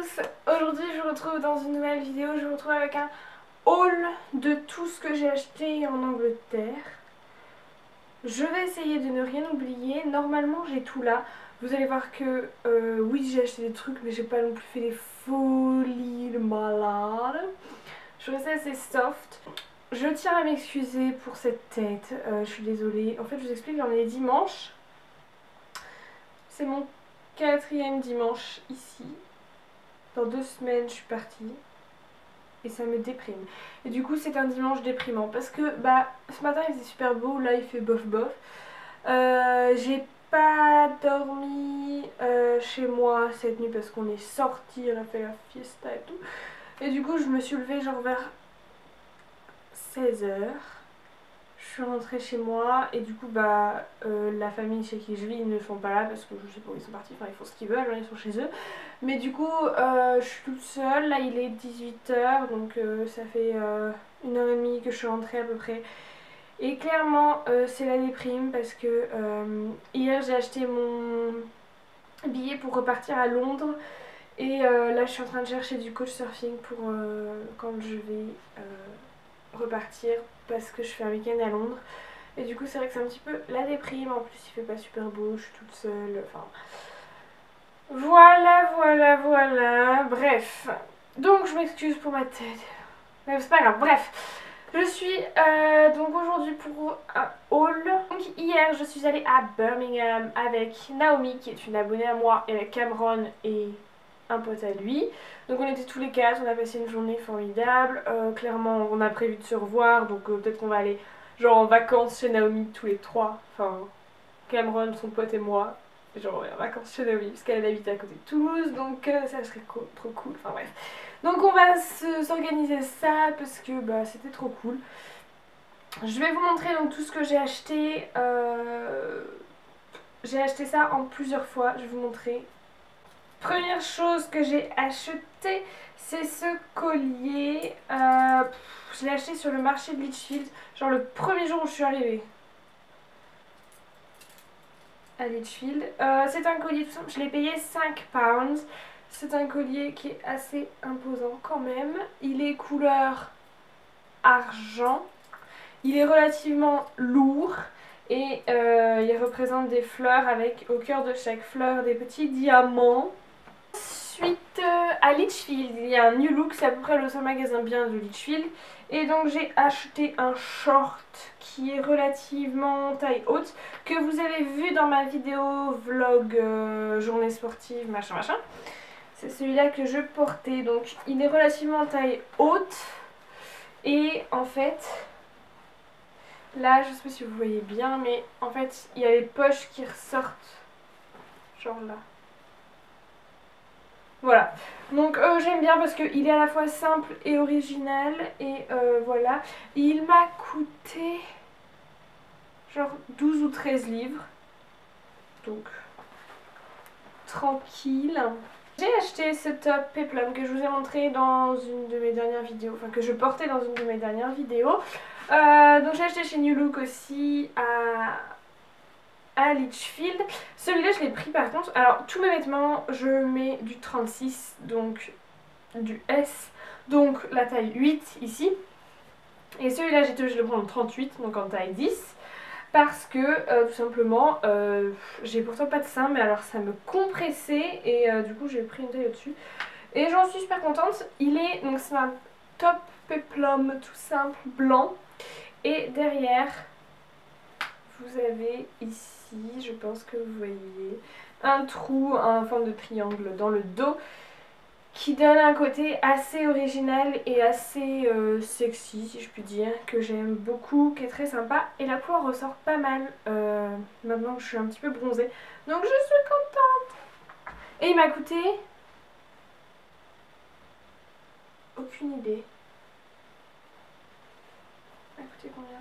tous, aujourd'hui je vous retrouve dans une nouvelle vidéo, je vous retrouve avec un haul de tout ce que j'ai acheté en Angleterre. Je vais essayer de ne rien oublier, normalement j'ai tout là. Vous allez voir que oui j'ai acheté des trucs mais j'ai pas non plus fait des folies de malade. Je suis restée assez soft. Je tiens à m'excuser pour cette tête, je suis désolée. En fait je vous explique, j'en ai dimanche. C'est mon 4e dimanche ici. Dans 2 semaines je suis partie et ça me déprime. Et du coup c'est un dimanche déprimant parce que ce matin il faisait super beau, là il fait bof bof. J'ai pas dormi chez moi cette nuit parce qu'on est sorti, on a fait la fiesta et tout. Et du coup je me suis levée genre vers 16h. Je suis rentrée chez moi et du coup la famille chez qui je vis ils ne sont pas là parce que je sais pas où ils sont partis, enfin ils font ce qu'ils veulent, ils sont chez eux. Mais du coup je suis toute seule, là il est 18h donc ça fait 1h30 que je suis rentrée à peu près. Et clairement c'est la déprime parce que hier j'ai acheté mon billet pour repartir à Londres. Et là je suis en train de chercher du coach surfing pour quand je vais repartir parce que je fais un week-end à Londres. Et du coup c'est vrai que c'est un petit peu la déprime, en plus il fait pas super beau, je suis toute seule, enfin... Voilà, bref. Donc je m'excuse pour ma tête, mais c'est pas grave, bref. Je suis donc aujourd'hui pour un haul. Donc hier je suis allée à Birmingham avec Naomi qui est une abonnée à moi et avec Cameron et un pote à lui. Donc on était tous les 4, on a passé une journée formidable. Clairement on a prévu de se revoir, donc peut-être qu'on va aller genre en vacances chez Naomi tous les 3. Enfin Cameron, son pote et moi. Genre en vacances chez Naomi parce qu'elle habite à côté de Toulouse, donc ça serait trop cool, enfin bref. Donc on va s'organiser ça parce que c'était trop cool. Je vais vous montrer donc tout ce que j'ai acheté. J'ai acheté ça en plusieurs fois, je vais vous montrer. Première chose que j'ai acheté, c'est ce collier. Je l'ai acheté sur le marché de Lichfield, genre le premier jour où je suis arrivée à Lichfield. C'est un collier tout simple, je l'ai payé 5 pounds. C'est un collier qui est assez imposant quand même. Il est couleur argent. Il est relativement lourd et il représente des fleurs avec au cœur de chaque fleur des petits diamants. Ensuite à Lichfield il y a un New Look, c'est à peu près le seul magasin bien de Lichfield. Et donc j'ai acheté un short qui est relativement taille haute, que vous avez vu dans ma vidéo vlog journée sportive machin. C'est celui-là que je portais, donc il est relativement taille haute. Et en fait, là je sais pas si vous voyez bien, mais en fait il y a les poches qui ressortent, genre là. Voilà, donc j'aime bien parce qu'il est à la fois simple et original. Et voilà, il m'a coûté genre 12 ou 13 livres, donc tranquille. J'ai acheté ce top Peplum que je vous ai montré dans une de mes dernières vidéos, enfin que je portais dans une de mes dernières vidéos. Donc j'ai acheté chez New Look aussi à Lichfield. Celui-là je l'ai pris par contre. Alors tous mes vêtements je mets du 36, donc du S, donc la taille 8 ici. Et celui-là je le prends en 38, donc en taille 10. Parce que tout simplement j'ai pourtant pas de sein, mais alors ça me compressait et du coup j'ai pris une taille au-dessus. Et j'en suis super contente. Donc c'est un top Peplum tout simple blanc. Et derrière vous avez ici, je pense que vous voyez, un trou en forme de triangle dans le dos qui donne un côté assez original et assez sexy si je puis dire, que j'aime beaucoup, qui est très sympa. Et la couleur ressort pas mal maintenant que je suis un petit peu bronzée, donc je suis contente. Et il m'a coûté aucune idée. Il m'a coûté combien?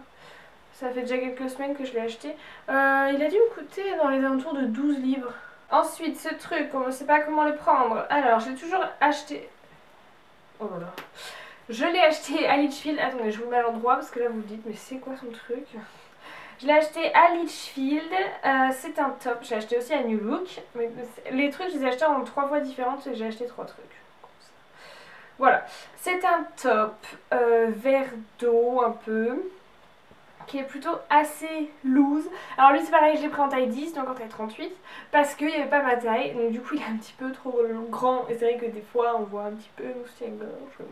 Ça fait déjà quelques semaines que je l'ai acheté. Il a dû me coûter dans les alentours de 12 livres. Ensuite, ce truc, on ne sait pas comment le prendre. Alors, je l'ai toujours acheté... Oh là là. Je l'ai acheté à Lichfield. Attendez, je vous mets à l'endroit parce que là, vous vous dites, mais c'est quoi son truc? Je l'ai acheté à Lichfield. C'est un top. Je l'ai acheté aussi à New Look. Mais les trucs, je les ai achetés en 3 fois différentes et j'ai acheté 3 trucs. Voilà, c'est un top vert d'eau un peu, qui est plutôt assez loose. Alors lui c'est pareil, je l'ai pris en taille 10, donc en taille 38, parce qu'il n'y avait pas ma taille, donc du coup il est un petit peu trop grand, et c'est vrai que des fois on voit un petit peu mon soutien-gorge.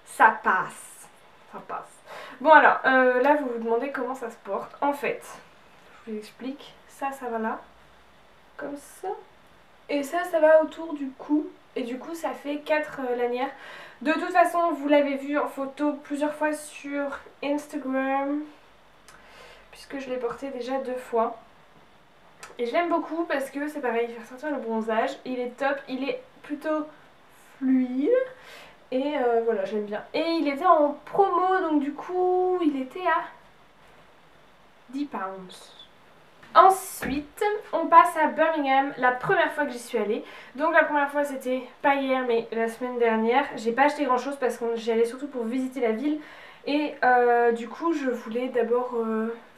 Ça passe, ça passe. Bon alors, là vous vous demandez comment ça se porte. En fait, je vous explique, ça va là, comme ça. Et ça va autour du cou. Et du coup ça fait 4 lanières. De toute façon vous l'avez vu en photo plusieurs fois sur Instagram, puisque je l'ai porté déjà 2 fois. Et je l'aime beaucoup parce que c'est pareil, il fait ressortir le bronzage. Il est top, il est plutôt fluide. Et voilà, j'aime bien. Et il était en promo, donc du coup il était à 10 pounds. Ensuite, on passe à Birmingham, la première fois que j'y suis allée. Donc la première fois c'était pas hier mais la semaine dernière. J'ai pas acheté grand chose parce que j'y allais surtout pour visiter la ville. Et du coup je voulais d'abord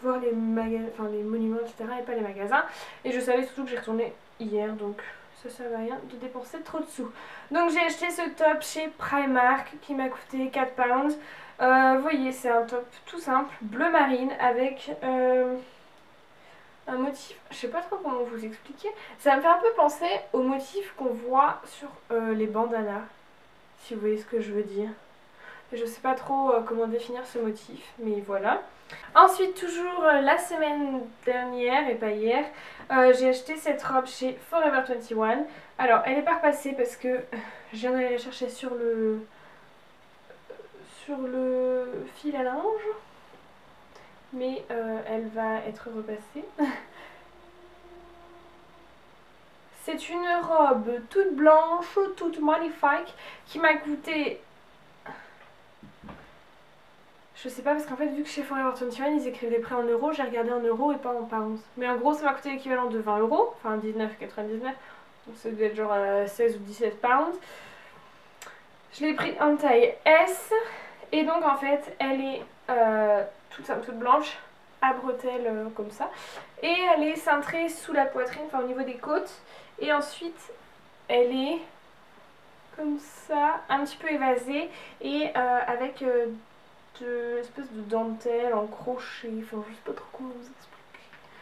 voir les monuments etc. et pas les magasins. Et je savais surtout que j'y retournais hier, donc ça sert à rien de dépenser trop de sous. Donc j'ai acheté ce top chez Primark qui m'a coûté 4 pounds. Vous voyez, c'est un top tout simple, bleu marine avec... un motif, je sais pas trop comment vous expliquer, ça me fait un peu penser au motif qu'on voit sur les bandanas, si vous voyez ce que je veux dire. Je sais pas trop comment définir ce motif, mais voilà. Ensuite, toujours la semaine dernière et pas hier, j'ai acheté cette robe chez Forever 21. Alors, elle est pas repassée parce que je viens d'aller la chercher sur le fil à linge, mais elle va être repassée. C'est une robe toute blanche, toute magnifique, qui m'a coûté... Je sais pas parce qu'en fait vu que chez Forever 21 ils écrivent les prix en euros, j'ai regardé en euros et pas en pounds. Mais en gros ça m'a coûté l'équivalent de 20 euros, enfin 19,99, donc ça doit être genre 16 ou 17 pounds. Je l'ai pris en taille S et donc en fait elle est toute blanche, à bretelles comme ça. Et elle est cintrée sous la poitrine, enfin au niveau des côtes. Et ensuite elle est comme ça, un petit peu évasée et avec de l'espèce de dentelle en crochet, enfin je sais pas trop comment vous expliquer.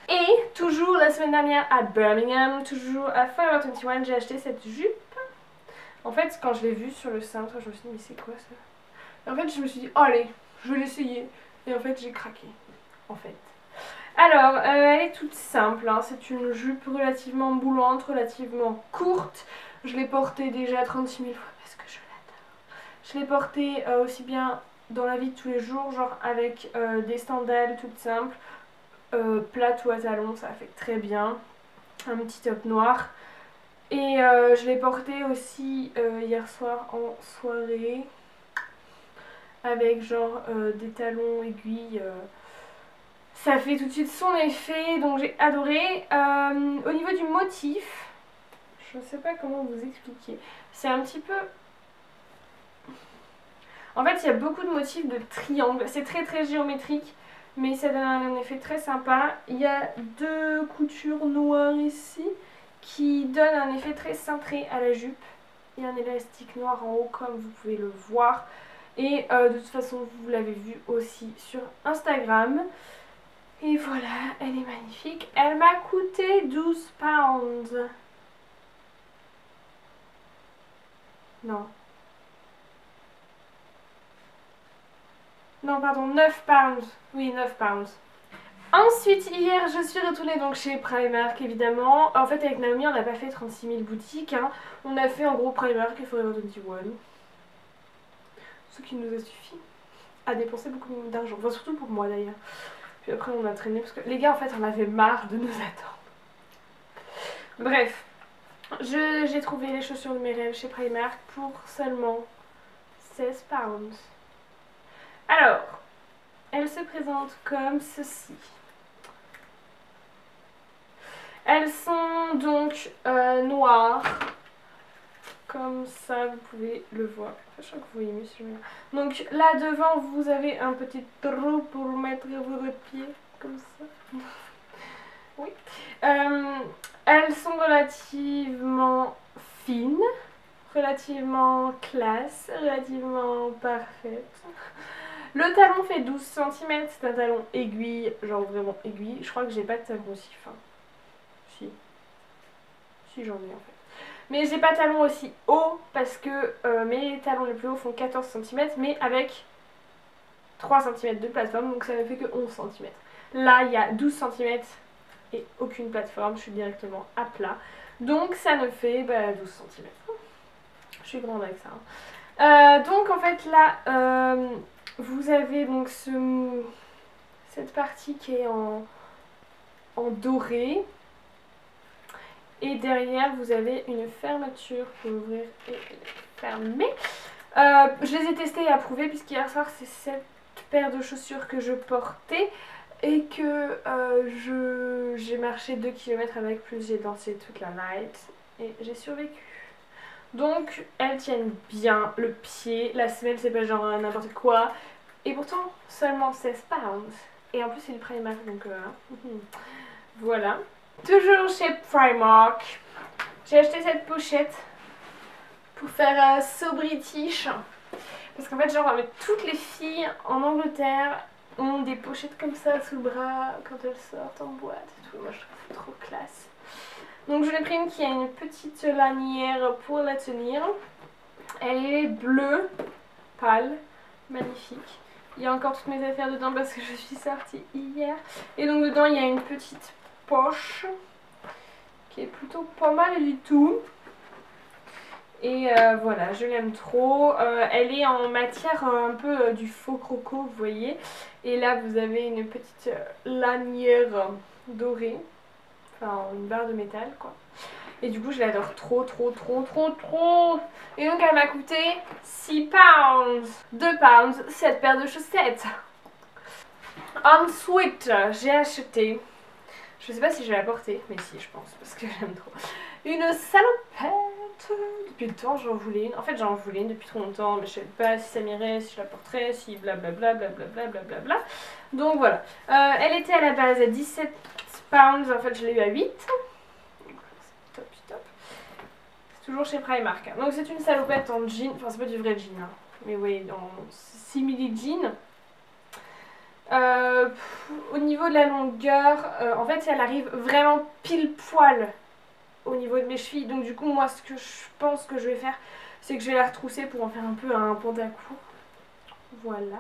Et toujours la semaine dernière à Birmingham, toujours à Forever 21, j'ai acheté cette jupe. En fait quand je l'ai vue sur le cintre, je me suis dit mais c'est quoi ça? Et en fait je me suis dit oh, allez, je vais l'essayer. Et en fait j'ai craqué, en fait. Alors, elle est toute simple, hein. C'est une jupe relativement boulante, relativement courte. Je l'ai portée déjà 36 000 fois parce que je l'adore. Je l'ai portée aussi bien dans la vie de tous les jours, genre avec des sandales toutes simples, plates ou à talons, ça fait très bien. Un petit top noir. Et je l'ai portée aussi hier soir en soirée avec genre des talons aiguilles. Ça fait tout de suite son effet, donc j'ai adoré. Au niveau du motif, je ne sais pas comment vous expliquer. C'est un petit peu... En fait, il y a beaucoup de motifs de triangle. C'est très géométrique, mais ça donne un effet très sympa. Il y a 2 coutures noires ici qui donnent un effet très cintré à la jupe. Il y a un élastique noir en haut, comme vous pouvez le voir. Et de toute façon, vous l'avez vu aussi sur Instagram. Et voilà, elle est magnifique. Elle m'a coûté 12 pounds. Non. Non, pardon, 9 pounds. Oui, 9 pounds. Ensuite, hier, je suis retournée donc chez Primark, évidemment. En fait, avec Naomi, on n'a pas fait 36 000 boutiques. Hein. On a fait en gros Primark et Forever 21. Ce qui nous a suffi à dépenser beaucoup d'argent. Enfin, surtout pour moi d'ailleurs. Puis après, on a traîné parce que les gars, en fait, on avait marre de nous attendre. Bref, j'ai trouvé les chaussures de mes rêves chez Primark pour seulement 16 pounds. Alors, elles se présentent comme ceci. Elles sont donc noires, comme ça, vous pouvez le voir. Enfin, je crois que vous voyez mieux si je mets là. Donc là devant, vous avez un petit trou pour mettre vos pieds, comme ça. Oui. Elles sont relativement fines. relativement classe, relativement parfaite. Le talon fait 12 cm, c'est un talon aiguille, genre vraiment aiguille. Je crois que j'ai pas de talon aussi fin. Si j'en ai en fait. Mais j'ai pas de talon aussi haut parce que mes talons les plus hauts font 14 cm mais avec 3 cm de plateforme, donc ça ne fait que 11 cm. Là il y a 12 cm et aucune plateforme, je suis directement à plat. Donc ça ne fait 12 cm. Je suis grande avec ça. Hein. Donc en fait là, vous avez donc cette partie qui est en doré. Et derrière, vous avez une fermeture pour ouvrir et fermer. Je les ai testés et approuvés puisqu'hier soir, c'est cette paire de chaussures que je portais et que j'ai marché 2 km avec, plus j'ai dansé toute la night et j'ai survécu. Donc, elles tiennent bien le pied. La semelle, c'est pas genre n'importe quoi. Et pourtant, seulement 16 pounds. Et en plus, c'est du Primark, donc voilà. Toujours chez Primark, j'ai acheté cette pochette pour faire So British. Parce qu'en fait, genre, toutes les filles en Angleterre ont des pochettes comme ça sous le bras quand elles sortent en boîte et tout. Moi, je trouve ça trop classe. Donc, je l'ai pris une qui a une petite lanière pour la tenir. Elle est bleue, pâle, magnifique. Il y a encore toutes mes affaires dedans parce que je suis sortie hier. Et donc, dedans, il y a une petite poche qui est plutôt pas mal du tout. Et voilà, je l'aime trop. Elle est en matière un peu du faux croco, vous voyez. Et là, vous avez une petite lanière dorée. Enfin, une barre de métal, quoi. Et du coup, je l'adore trop. Et donc, elle m'a coûté 6 pounds. 2 pounds, cette paire de chaussettes. Ensuite, j'ai acheté... Je sais pas si je vais la porter, mais si, je pense, parce que j'aime trop. Une salopette. Depuis le temps, j'en voulais une. En fait, j'en voulais une depuis trop longtemps, mais je sais pas si ça m'irait, si je la porterais, si blablabla, blablabla. Donc voilà. Elle était à la base à 17 pounds, en fait, je l'ai eu à 8. Top. C'est toujours chez Primark. Donc c'est une salopette en jean, enfin c'est pas du vrai jean, hein. Mais oui, en simili jean. Au niveau de la longueur, en fait elle arrive vraiment pile poil au niveau de mes chevilles. Donc du coup moi ce que je pense que je vais faire, c'est que je vais la retrousser pour en faire un peu un pantacourt. Voilà.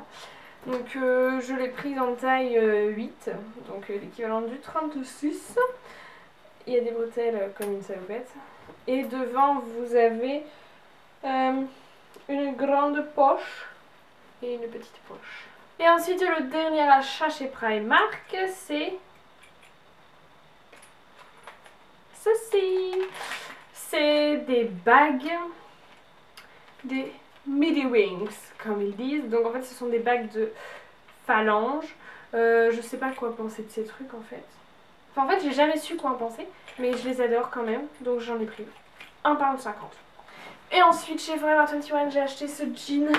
Donc je l'ai prise en taille 8, donc l'équivalent du 36. Il y a des bretelles comme une salopette. Et devant vous avez une grande poche et une petite poche. Et ensuite le dernier achat chez Primark, c'est ceci. C'est des bagues, des midi rings comme ils disent. Donc en fait ce sont des bagues de phalange. Je sais pas quoi penser de ces trucs en fait. Enfin en fait j'ai jamais su quoi en penser, mais je les adore quand même, donc j'en ai pris 1,50 £. Et ensuite chez Forever 21 j'ai acheté ce jean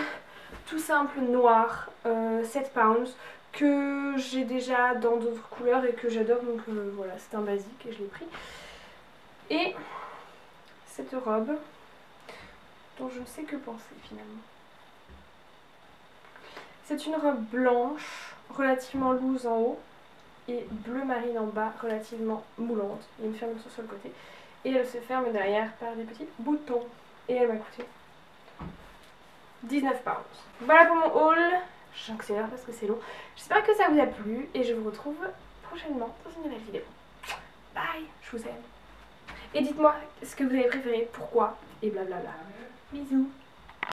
tout simple noir, 7 pounds, que j'ai déjà dans d'autres couleurs et que j'adore, donc voilà, c'est un basique et je l'ai pris. Et cette robe dont je ne sais que penser finalement. C'est une robe blanche, relativement loose en haut et bleu marine en bas, relativement moulante. Il y a une fermeture sur le côté et elle se ferme derrière par des petits boutons. Et elle m'a coûté 19 pounds. Voilà pour mon haul. J'accélère parce que c'est long. J'espère que ça vous a plu et je vous retrouve prochainement dans une nouvelle vidéo. Bye, je vous aime. Et dites-moi ce que vous avez préféré, pourquoi et blablabla. Bisous.